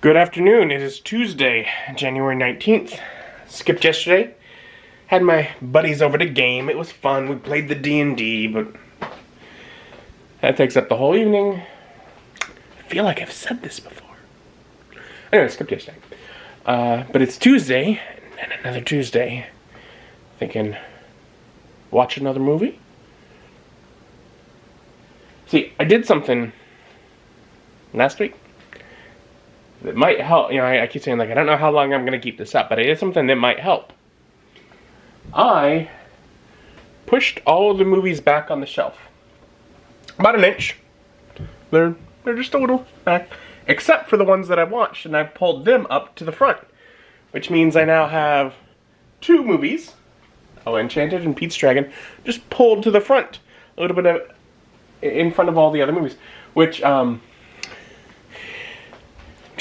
Good afternoon. It is Tuesday, January 19th. Skipped yesterday. Had my buddies over to game. It was fun. We played the D&D, but that takes up the whole evening. I feel like I've said this before. Anyway, skipped yesterday. But it's Tuesday, and another Tuesday. Thinking, watch another movie? See, I did something last week that might help. You know, I keep saying, like, I don't know how long I'm going to keep this up, but I did something that might help. I pushed all of the movies back on the shelf. About an inch. They're just a little back. Except for the ones that I've watched, and I've pulled them up to the front. Which means I now have two movies, Oh Enchanted and Pete's Dragon, just pulled to the front. A little bit of in front of all the other movies. Which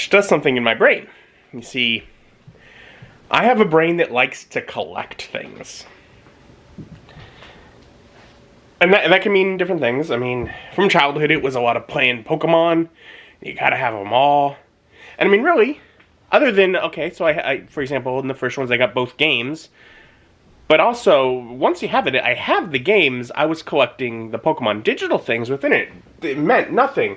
does something in my brain. You see, I have a brain that likes to collect things. And that can mean different things. I mean, from childhood it was a lot of playing Pokemon. You gotta have them all. And I mean, really, other than, okay, so I for example, in the first ones I got both games. But also, once you have it, I have the games, I was collecting the Pokemon digital things within it. It meant nothing.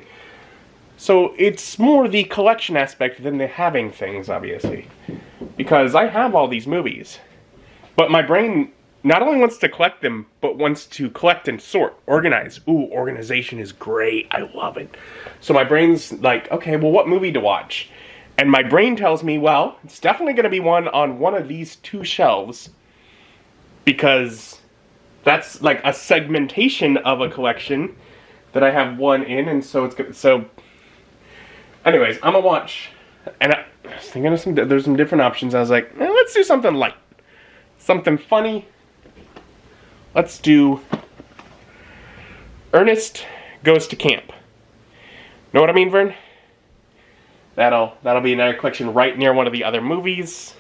So it's more the collection aspect than the having things, obviously. Because I have all these movies. But my brain not only wants to collect them, but wants to collect and sort, organize. Ooh, organization is great. I love it. So my brain's like, okay, well, what movie to watch? And my brain tells me, well, it's definitely going to be one on one of these two shelves. Because that's like a segmentation of a collection that I have one in, and so it's good. So, anyways, I'm gonna watch, and I was thinking of there's some different options. I was like, let's do something light, something funny. Let's do Ernest Goes to Camp. Know what I mean, Vern? That'll be another collection right near one of the other movies,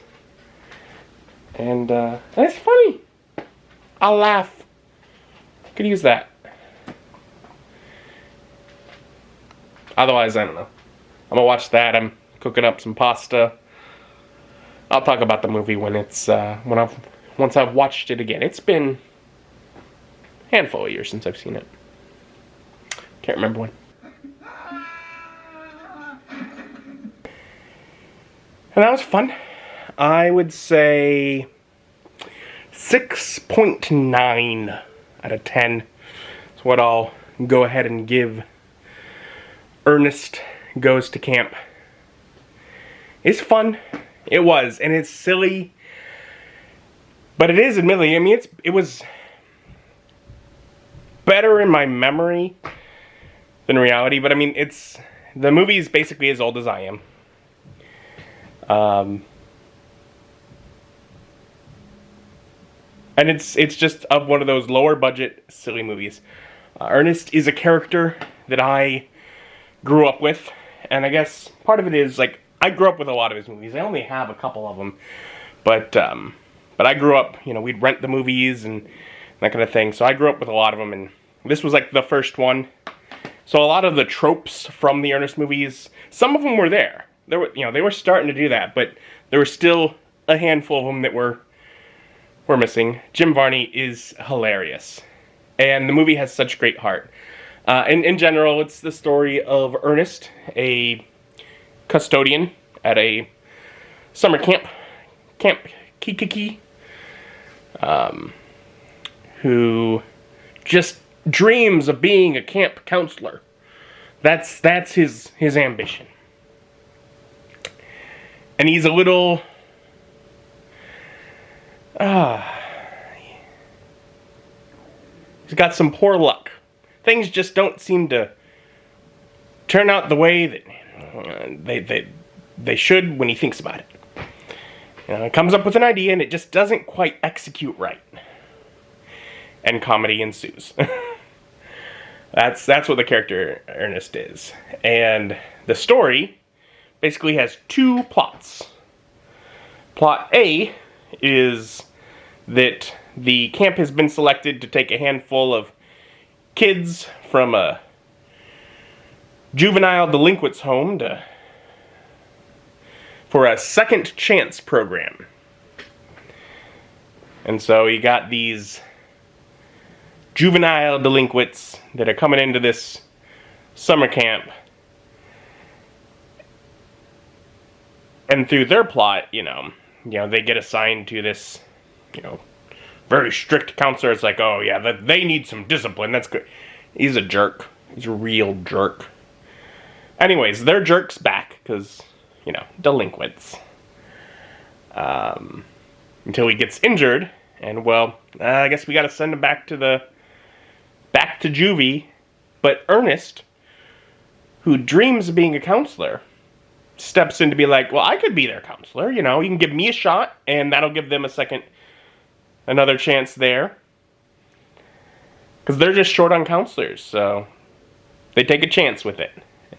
and it's funny. I'll laugh. Could use that. Otherwise, I don't know. I'm gonna watch that. I'm cooking up some pasta. I'll talk about the movie when it's once I've watched it again. It's been a handful of years since I've seen it. Can't remember when. And that was fun. I would say 6.9 out of 10 is what I'll go ahead and give Ernest Goes to Camp. It's fun. It was. And it's silly. But it is, admittedly, I mean, it was better in my memory than reality. But I mean, the movie is basically as old as I am. And it's just of one of those lower budget silly movies. Ernest is a character that I grew up with, and I guess part of it is, like, I grew up with a lot of his movies. I only have a couple of them, but I grew up, you know, we'd rent the movies and that kind of thing, so I grew up with a lot of them, and this was like the first one. So a lot of the tropes from the Ernest movies, some of them were there. They were starting to do that, but there were still a handful of them that were missing. Jim Varney is hilarious, and the movie has such great heart. In general, it's the story of Ernest, a custodian at a summer camp Kikiki, who just dreams of being a camp counselor. That's his ambition, and he's a little. He's got some poor luck. Things just don't seem to turn out the way that they should when he thinks about it. You know, he comes up with an idea and it just doesn't quite execute right. And comedy ensues. That's what the character Ernest is. And the story basically has two plots. Plot A is that the camp has been selected to take a handful of kids from a juvenile delinquents home to for a second chance program. And so you got these juvenile delinquents that are coming into this summer camp. And through their plot, they get assigned to this, very strict counselor. It's like, oh yeah, they need some discipline. That's good. He's a jerk. He's a real jerk. Anyways, they're jerks back because, delinquents. Until he gets injured, and I guess we got to send him back to juvie. But Ernest, who dreams of being a counselor, steps in to be like, well, I could be their counselor. You can give me a shot, and that'll give them another chance there. Because they're just short on counselors, so they take a chance with it.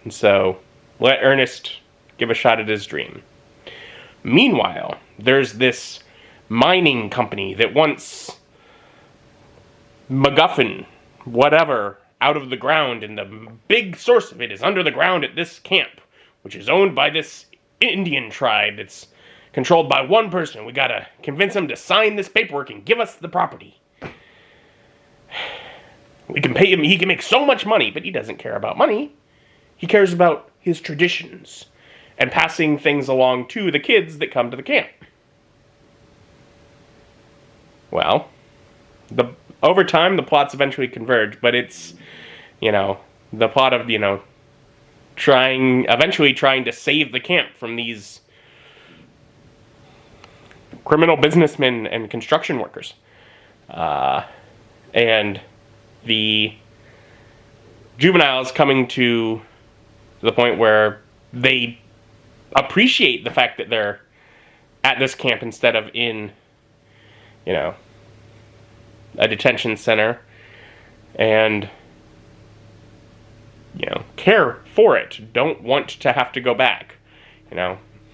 And so, let Ernest give a shot at his dream. Meanwhile, there's this mining company that wants MacGuffin, whatever, out of the ground, and the big source of it is under the ground at this camp, which is owned by this Indian tribe that's controlled by one person. We gotta convince him to sign this paperwork and give us the property. We can pay him, he can make so much money, but he doesn't care about money. He cares about his traditions and passing things along to the kids that come to the camp. Well, over time, the plots eventually converge, but it's, the plot of, eventually trying to save the camp from these criminal businessmen and construction workers. And the juveniles coming to the point where they appreciate the fact that they're at this camp instead of in, a detention center, and, care for it. Don't want to have to go back.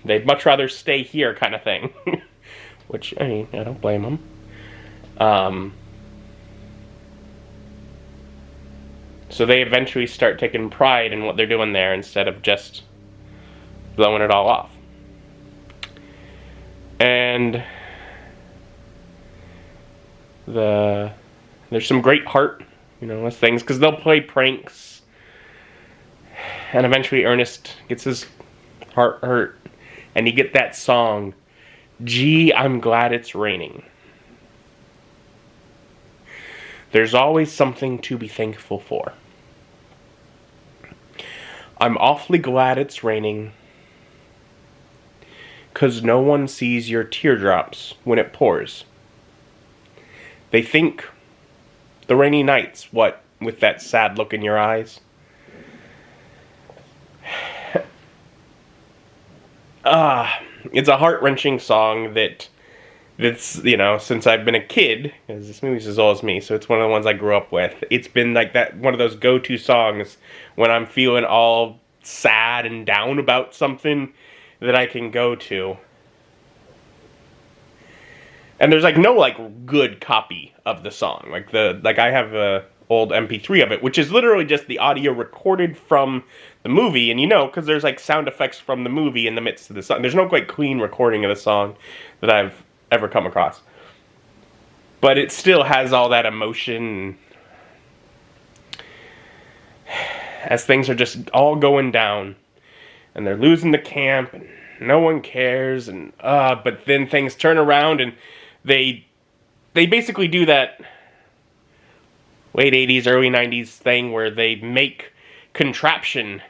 They'd much rather stay here kind of thing. Which, I don't blame them. So they eventually start taking pride in what they're doing there instead of just blowing it all off. And there's some great heart, with things, because they'll play pranks, and eventually Ernest gets his heart hurt, and you get that song, "Gee, I'm Glad It's Raining." There's always something to be thankful for. I'm awfully glad it's raining, 'cause no one sees your teardrops when it pours. They think the rainy nights, what, with that sad look in your eyes? It's a heart-wrenching song that's, since I've been a kid, because this movie's as old as me, so it's one of the ones I grew up with. It's been like that, one of those go-to songs when I'm feeling all sad and down about something that I can go to. And there's no good copy of the song. I have a old MP3 of it, which is literally just the audio recorded from the movie, and because there's sound effects from the movie in the midst of the song. There's no quite clean recording of the song that I've ever come across. But it still has all that emotion as things are just all going down, and they're losing the camp, and no one cares, and but then things turn around, and they basically do that late 80s, early 90s thing where they make contraption,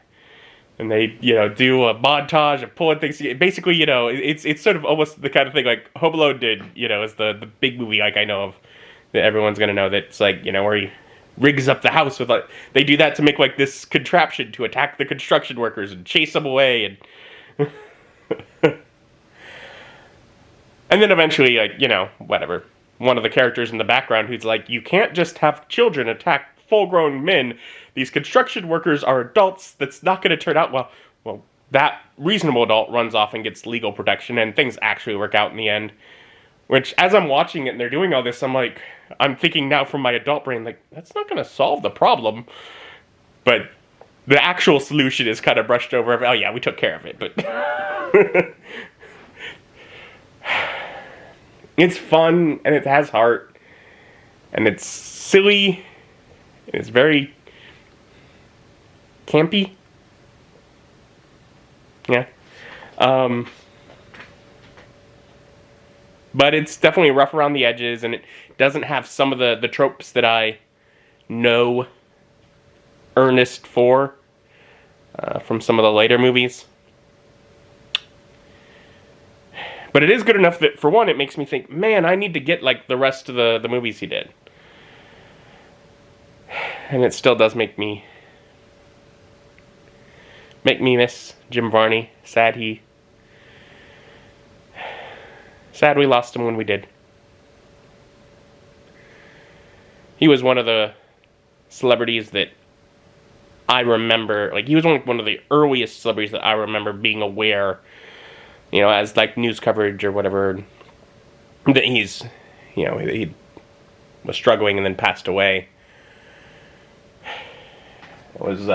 and they, do a montage of pulling things. Basically, it's sort of almost the kind of thing like Home Alone did, is the big movie I know of that everyone's going to know, that's where he rigs up the house with, they do that to make, this contraption to attack the construction workers and chase them away, and and then eventually, whatever, one of the characters in the background who's you can't just have children attack full-grown men. These construction workers are adults. That's not going to turn out well. Well, that reasonable adult runs off and gets legal protection, and things actually work out in the end. Which, as I'm watching it and they're doing all this, I'm thinking now from my adult brain, that's not going to solve the problem. But the actual solution is kind of brushed over. Oh yeah, we took care of it, but it's fun and it has heart and it's silly and it's very campy. Yeah. But it's definitely rough around the edges, and it doesn't have some of the tropes that I know Ernest for from some of the later movies. But it is good enough that, for one, it makes me think, man, I need to get like the rest of the movies he did. And it still does make me miss Jim Varney. Sad we lost him when we did. He was one of the celebrities that I remember, like, he was one of the earliest celebrities that I remember being aware, you know, as like news coverage or whatever, that he's, you know, he was struggling and then passed away. It was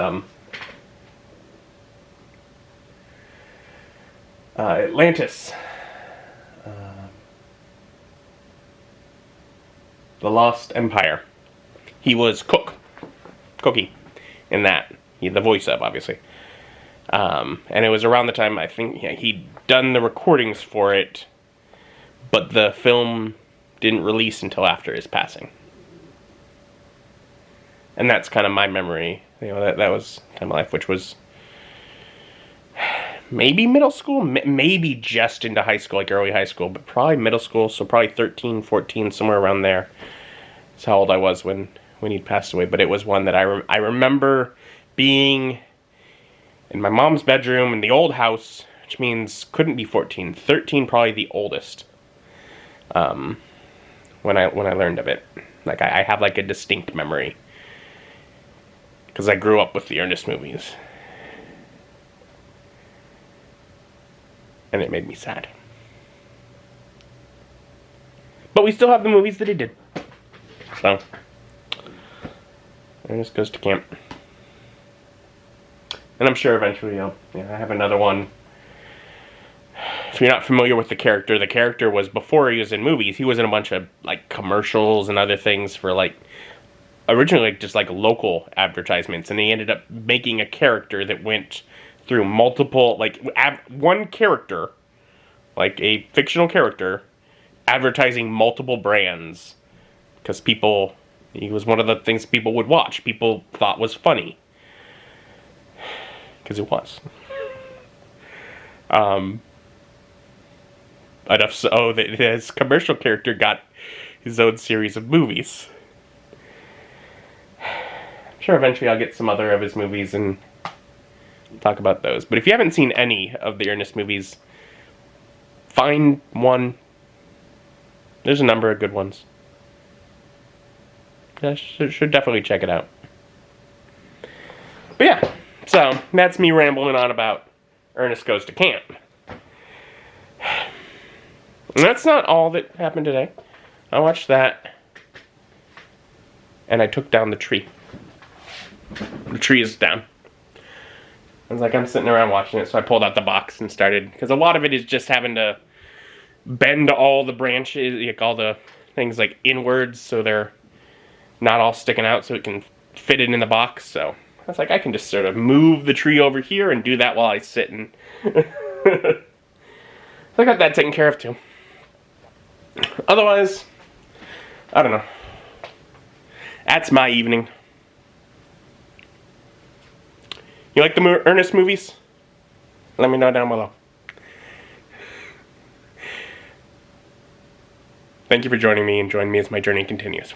Atlantis. The Lost Empire. He was Cookie, in that. The voice of, obviously. And it was around the time, I think, he'd done the recordings for it, but the film didn't release until after his passing. And that's kind of my memory. You know, that was time of life, which was maybe middle school, maybe just into high school, like early high school, but probably middle school, so probably 13, 14, somewhere around there. That's how old I was when he'd passed away. But it was one that I remember being in my mom's bedroom in the old house, which means couldn't be 14, 13 probably the oldest, when I learned of it. Like, I have like a distinct memory, because I grew up with the Ernest movies. And it made me sad. But we still have the movies that he did. So, Ernest Goes to Camp. And I'm sure eventually I have another one. If you're not familiar with the character was, before he was in movies, he was in a bunch of like commercials and other things for like, originally just like local advertisements. And he ended up making a character that went through multiple, like, one character, like a fictional character, advertising multiple brands, because he was one of the things people would watch, people thought was funny, because it was. Enough so that his commercial character got his own series of movies. I'm sure eventually I'll get some other of his movies and talk about those. But if you haven't seen any of the Ernest movies, find one. There's a number of good ones. I should definitely check it out. But yeah, so that's me rambling on about Ernest Goes to Camp. And that's not all that happened today. I watched that, and I took down the tree. The tree is down. I was like, I'm sitting around watching it, so I pulled out the box and started, because a lot of it is just having to bend all the branches, like all the things like inwards, so they're not all sticking out, so it can fit it in the box. So I was like, I can just sort of move the tree over here and do that while I sit, and so I got that taken care of too. Otherwise, I don't know. That's my evening. You like the Ernest movies? Let me know down below. Thank you for joining me, and join me as my journey continues.